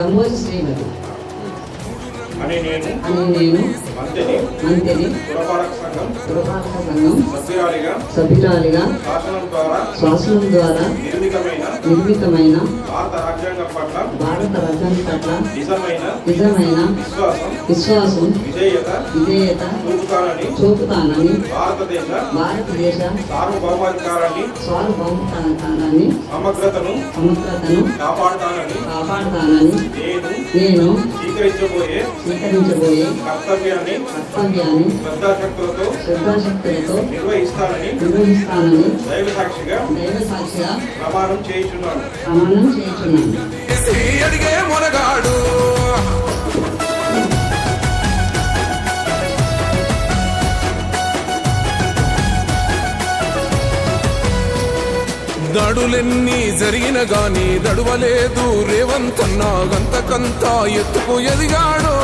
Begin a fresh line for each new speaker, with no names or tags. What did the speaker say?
కంబోజి శ్రీమతి
అని నేను మంత్రి పురపాలక సంఘం
సభ్యురాలిగా శాసనం ద్వారా నిర్మితమైన
భారత రాజ్యాంగం
పట్ల నిజమైన విశ్వాసం విధేయత చూపుతానని భారతదేశ సార్వభౌమాధికారాన్ని సమగ్రతను కాపాడుతానని నేను స్వీకరించబోయే కర్తవ్యాన్ని శ్రద్ధాశక్తులతో నిర్వహిస్తానని దైవ సాక్షిగా ప్రమాణం చేయుచున్నాను.
దడులెన్ని జరిగిన గాని దడువలేదు రేవంతన్నా గంతకంతా ఎత్తుకు ఎదిగాడు.